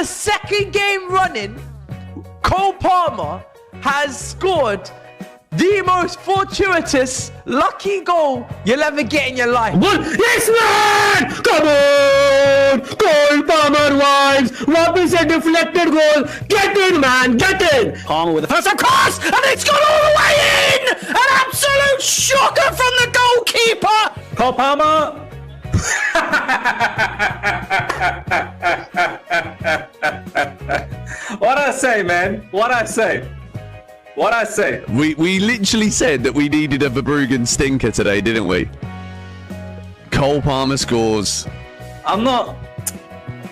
the second game running, Cole Palmer has scored the most fortuitous, lucky goal you'll ever get in your life. Yes, man! Come on! Cole Palmer wins! What is a deflected goal? Get in, man! Get in! Palmer with the first time cross! And it's gone all the way in! An absolute shocker from the goalkeeper! Cole Palmer! What I say, man? What I say? What I say? We literally said that we needed a Verbruggen stinker today, didn't we? Cole Palmer scores. I'm not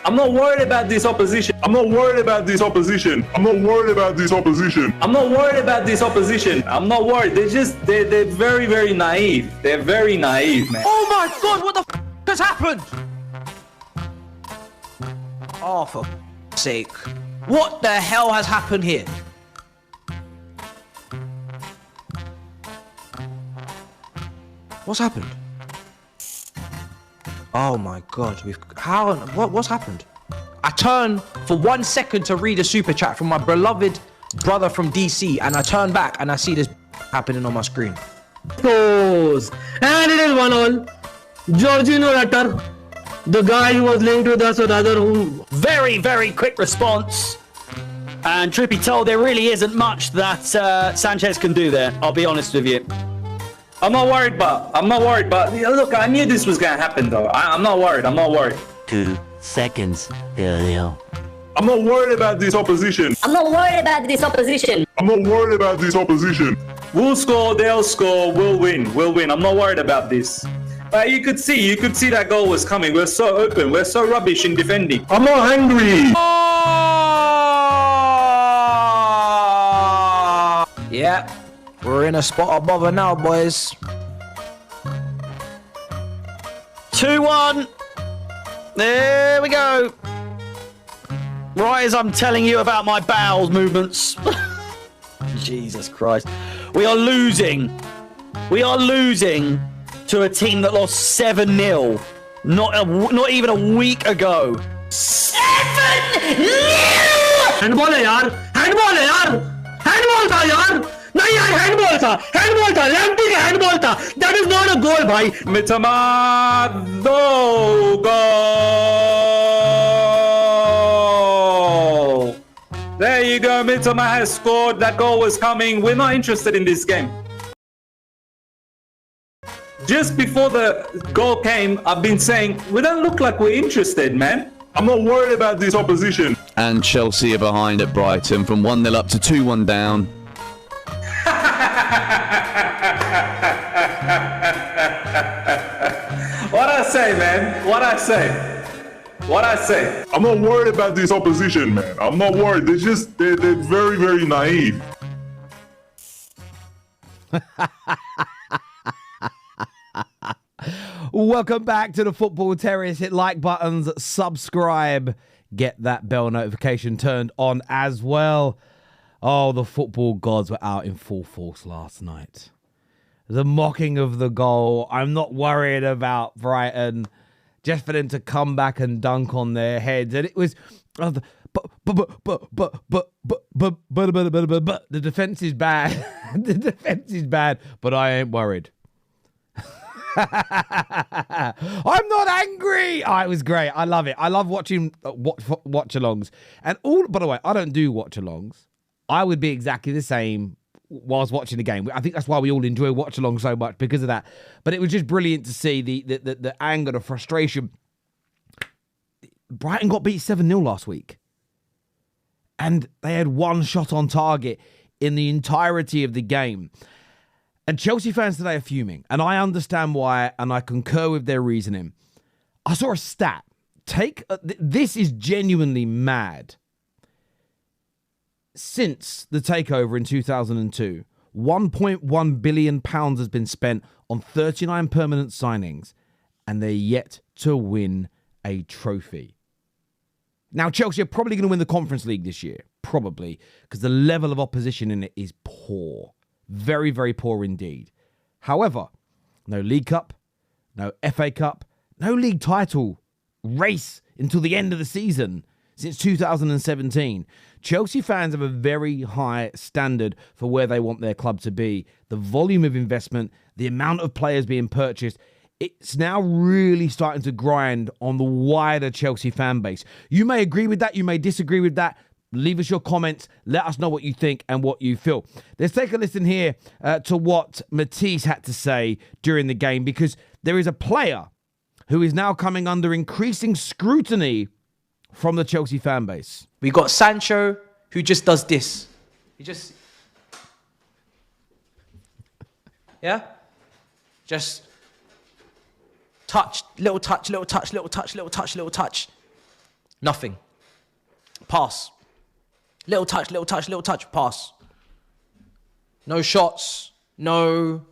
worried about this opposition. I'm not worried about this opposition. I'm not worried about this opposition. I'm not worried about this opposition. I'm not worried. They're very, very naive. They're very naive, man. Oh my God, what the f has happened? Oh, for f***'s sake. What the hell has happened here? What's happened? Oh my God, what's happened? I turn for 1 second to read a super chat from my beloved brother from DC, and I turn back and I see this happening on my screen. Goes. And it is 1-1. Jorginho Rutter, the guy who was linked with us, or rather who... Very, very quick response. And truth be told, there really isn't much that Sanchez can do there. I'll be honest with you. I'm not worried, but look, I knew this was gonna happen though. I'm not worried. 2 seconds earlier. I'm not worried about this opposition. I'm not worried about this opposition. I'm not worried about this opposition. We'll score, they'll score, we'll win. I'm not worried about this. But you could see that goal was coming. We're so open, we're so rubbish in defending. I'm not angry. Yeah, we're in a spot above her now, boys. 2-1. There we go. Right as I'm telling you about my bowel movements. Jesus Christ. We are losing. We are losing to a team that lost 7-0 not even a week ago. 7-0! Handball है यार! Handball है यार! Handball था यार! नहीं यार, handball था! Handball था! Lamptey का handball था! That is not a goal, भाई! Mitoma, goal! There you go, Mitoma has scored. That goal was coming. We're not interested in this game. Just before the goal came, I've been saying, we don't look like we're interested, man. I'm not worried about this opposition. And Chelsea are behind at Brighton from 1-0 up to 2-1 down. What I say, man? What I say? I'm not worried about this opposition, man. I'm not worried. They're very, very naive. Welcome back to the Football Terrace. Hit like buttons, subscribe, get that bell notification turned on as well. Oh, the football gods were out in full force last night. The mocking of the goal. I'm not worried about Brighton. Just for them to come back and dunk on their heads. And it was... But the defense is bad. The defense is bad, but I ain't worried. I'm not angry. Oh, it was great. I love it. I love watching watch-alongs. And by the way, I don't do watch-alongs. I would be exactly the same whilst watching the game. I think that's why we all enjoy watch-along so much, because of that. But it was just brilliant to see the anger, the frustration. Brighton got beat 7-0 last week. And they had one shot on target in the entirety of the game. And Chelsea fans today are fuming. And I understand why, and I concur with their reasoning. I saw a stat. This is genuinely mad. Since the takeover in 2002, £1.1 billion has been spent on 39 permanent signings, and they're yet to win a trophy. Now, Chelsea are probably going to win the Conference League this year, probably, because the level of opposition in it is poor. Very, very poor indeed. However, no League Cup, no FA Cup, no league title race until the end of the season. since 2017. Chelsea fans have a very high standard for where they want their club to be. The volume of investment, the amount of players being purchased, it's now really starting to grind on the wider Chelsea fan base. You may agree with that, you may disagree with that. Leave us your comments. Let us know what you think and what you feel. Let's take a listen here to what Matisse had to say during the game, because there is a player who is now coming under increasing scrutiny from the Chelsea fan base. We got Sancho, who just does this. He just... Yeah? Just... touch, little touch, little touch, little touch, little touch, little touch. Nothing. Pass. Little touch, little touch, little touch, pass. No shots, no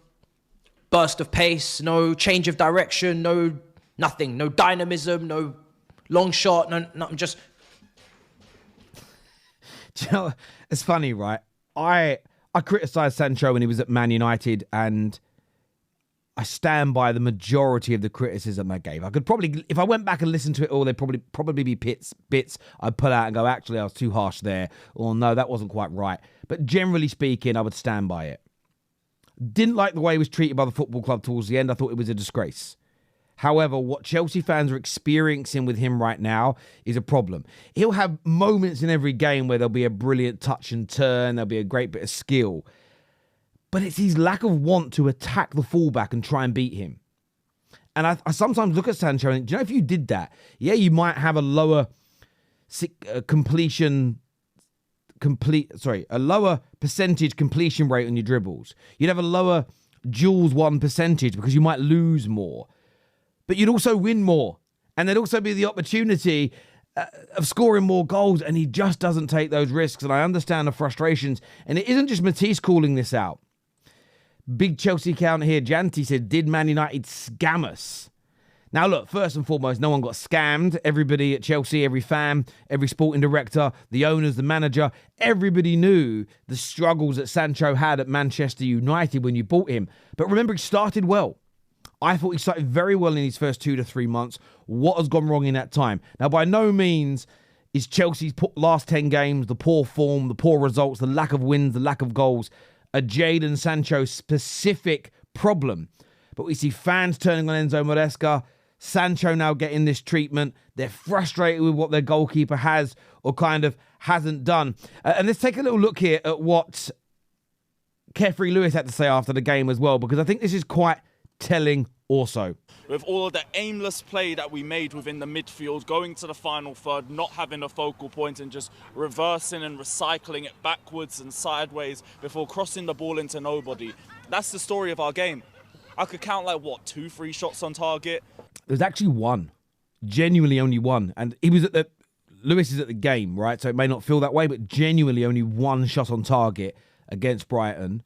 burst of pace, no change of direction, no nothing, no dynamism, no long shot, no just... Do you know, it's funny, right? I criticised Sancho when he was at Man United, and I stand by the majority of the criticism I gave. I could probably, if I went back and listened to it all, there'd probably be bits I'd pull out and go, actually, I was too harsh there, or no, that wasn't quite right. But generally speaking, I would stand by it. Didn't like the way he was treated by the football club towards the end. I thought it was a disgrace. However, what Chelsea fans are experiencing with him right now is a problem. He'll have moments in every game where there'll be a brilliant touch and turn, there'll be a great bit of skill. But it's his lack of want to attack the fullback and try and beat him. And I sometimes look at Sancho and, do you know, if you did that, yeah, you might have a lower a lower percentage completion rate on your dribbles. You'd have a lower duels won percentage because you might lose more. But you'd also win more. And there'd also be the opportunity of scoring more goals, and he just doesn't take those risks. And I understand the frustrations. And it isn't just Matisse calling this out. Big Chelsea account here, Janty, said, did Man United scam us? Now, look, first and foremost, no one got scammed. Everybody at Chelsea, every fan, every sporting director, the owners, the manager, everybody knew the struggles that Sancho had at Manchester United when you bought him. But remember, he started well. I thought he started very well in his first 2 to 3 months. What has gone wrong in that time? Now, by no means is Chelsea's last 10 games, the poor form, the poor results, the lack of wins, the lack of goals, a Jadon Sancho specific problem. But we see fans turning on Enzo Maresca, Sancho now getting this treatment. They're frustrated with what their goalkeeper has or kind of hasn't done. And let's take a little look here at what Carefree Lewis had to say after the game as well, because I think this is quite telling also. With all of the aimless play that we made within the midfield, going to the final third, not having a focal point and just reversing and recycling it backwards and sideways before crossing the ball into nobody. That's the story of our game. I could count like, what, 2-3 shots on target? There's actually one. Genuinely only one. And he was at Lewis is at the game, right? So it may not feel that way, but genuinely only one shot on target against Brighton.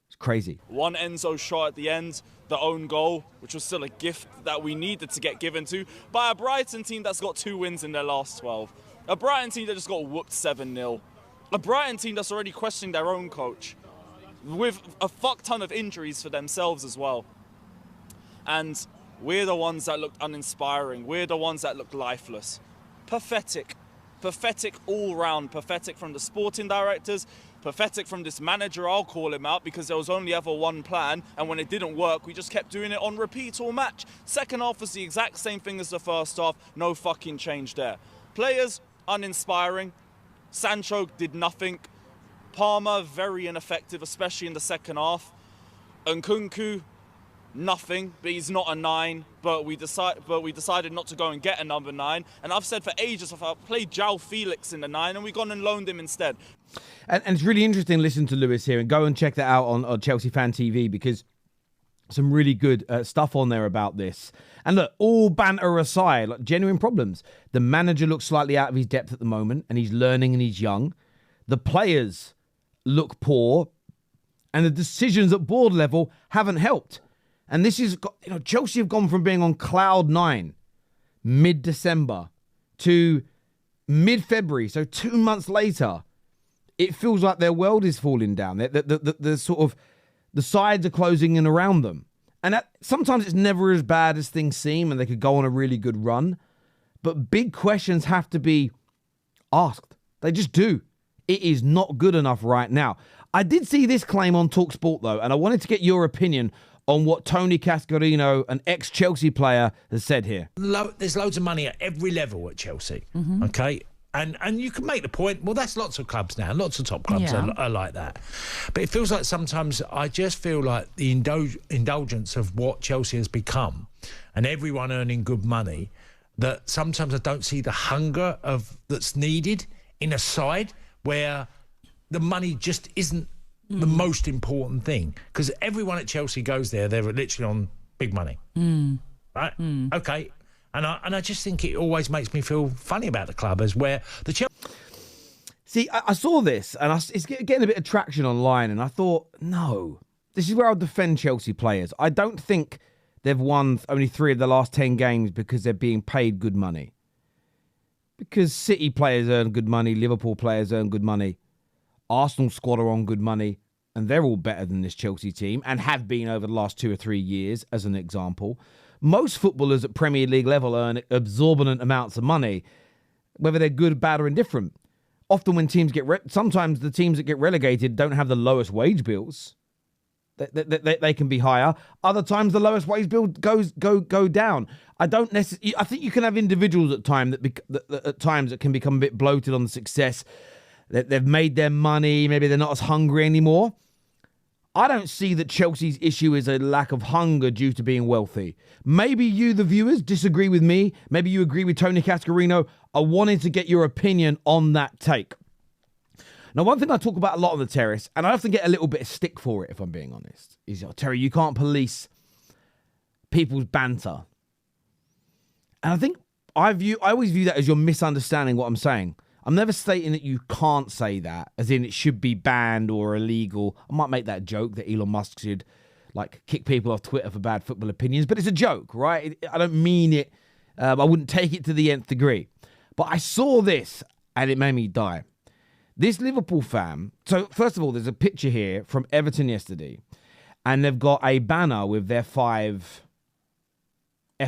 It's crazy. One Enzo shot at the end, the own goal, which was still a gift that we needed to get given to by a Brighton team that's got 2 wins in their last 12. A Brighton team that just got whooped 7-0. A Brighton team that's already questioning their own coach, with a fuck ton of injuries for themselves as well. And we're the ones that looked uninspiring. We're the ones that looked lifeless. Pathetic. Pathetic all round. Pathetic from the sporting directors. Pathetic from this manager, I'll call him out, because there was only ever one plan, and when it didn't work, we just kept doing it on repeat all match. Second half was the exact same thing as the first half. No fucking change there. Players, uninspiring. Sancho did nothing. Palmer, very ineffective, especially in the second half. Nkunku, nothing, but he's not a 9. But we decided not to go and get a number 9. And I've said for ages, if I played João Felix in the 9, and we've gone and loaned him instead. And it's really interesting to listen to Lewis here, and go and check that out on Chelsea Fan TV, because some really good stuff on there about this. And look, all banter aside, like genuine problems. The manager looks slightly out of his depth at the moment, and he's learning and he's young. The players look poor, and the decisions at board level haven't helped. And this is, you know, Chelsea have gone from being on cloud 9 mid-December to mid-February, so 2 months later. It feels like their world is falling down. The sort of the sides are closing in around them. And sometimes it's never as bad as things seem, and they could go on a really good run. But big questions have to be asked. They just do. It is not good enough right now. I did see this claim on TalkSport, though, and I wanted to get your opinion on what Tony Cascarino, an ex-Chelsea player, has said here. There's loads of money at every level at Chelsea, okay? And you can make the point, well, that's lots of clubs now. Lots of top clubs are like that. But it feels like sometimes I just feel like the indulgence of what Chelsea has become and everyone earning good money, that sometimes I don't see the hunger that's needed in a side where the money just isn't the most important thing. Because everyone at Chelsea goes there, they're literally on big money. Right? Okay. And I just think it always makes me feel funny about the club as where the Chelsea... See, I saw this, and it's getting a bit of traction online, and I thought, no, this is where I'll defend Chelsea players. I don't think they've won only 3 of the last 10 games because they're being paid good money. Because City players earn good money, Liverpool players earn good money, Arsenal squad are on good money, and they're all better than this Chelsea team, and have been over the last 2 or 3 years, as an example. Most footballers at Premier League level earn exorbitant amounts of money, whether they're good, bad, or indifferent. Often when teams sometimes the teams that get relegated don't have the lowest wage bills. They can be higher. Other times the lowest wage bill go down. I think you can have individuals at times that can become a bit bloated on the success. They've made their money. Maybe they're not as hungry anymore. I don't see that Chelsea's issue is a lack of hunger due to being wealthy. Maybe you, the viewers, disagree with me. Maybe you agree with Tony Cascarino. I wanted to get your opinion on that take. Now, one thing I talk about a lot on the terrace, and I often get a little bit of stick for it, if I'm being honest, is, Terry, you can't police people's banter. And I think I always view that as you're misunderstanding what I'm saying. I'm never stating that you can't say that, as in it should be banned or illegal. I might make that joke that Elon Musk should, kick people off Twitter for bad football opinions, but it's a joke, right? I don't mean it. I wouldn't take it to the nth degree. But I saw this, and it made me die. This Liverpool fan, so first of all, there's a picture here from Everton yesterday, and they've got a banner with their 5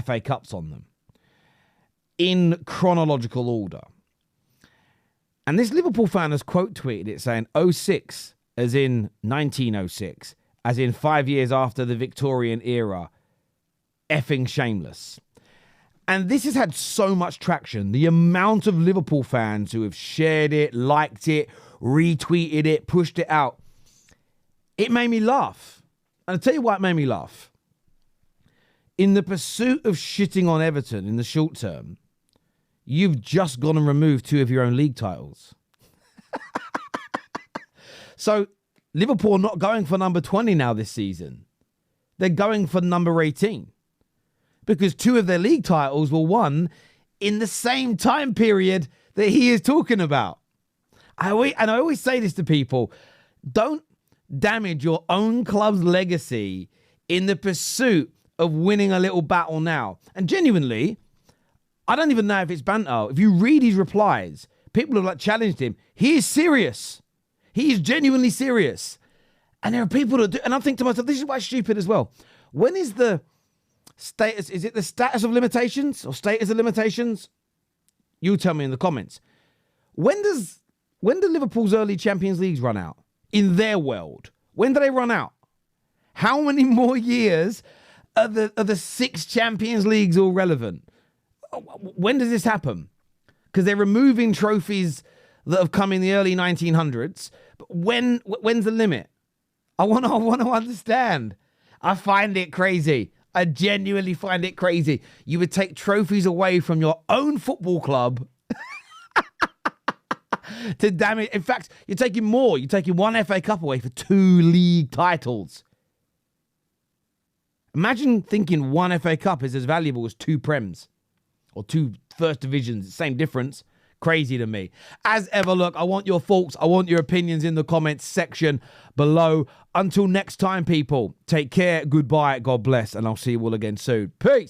FA Cups on them in chronological order. And this Liverpool fan has quote tweeted it saying 06, as in 1906, as in 5 years after the Victorian era. Effing shameless. And this has had so much traction. The amount of Liverpool fans who have shared it, liked it, retweeted it, pushed it out. It made me laugh. And I'll tell you why it made me laugh. In the pursuit of shitting on Everton in the short term, you've just gone and removed 2 of your own league titles. So Liverpool are not going for number 20 now this season. They're going for number 18. Because 2 of their league titles were won in the same time period that he is talking about. I always say this to people. Don't damage your own club's legacy in the pursuit of winning a little battle now. And genuinely, I don't even know if it's banter. If you read his replies, people have challenged him. He is serious. He is genuinely serious. And there are people that do, and I think to myself, this is why it's stupid as well. When is the status, is it the status of limitations or status of limitations? You tell me in the comments. When do Liverpool's early Champions Leagues run out? In their world. When do they run out? How many more years are the 6 Champions Leagues all relevant? When does this happen? Because they're removing trophies that have come in the early 1900s. But when's the limit? I want to understand. I find it crazy. I genuinely find it crazy. You would take trophies away from your own football club to damage. In fact, you're taking more. You're taking 1 FA Cup away for 2 league titles. Imagine thinking 1 FA Cup is as valuable as 2 Prems or 2 first divisions. Same difference. Crazy to me. As ever, look, I want your thoughts. I want your opinions in the comments section below. Until next time, people, take care. Goodbye. God bless. And I'll see you all again soon. Peace.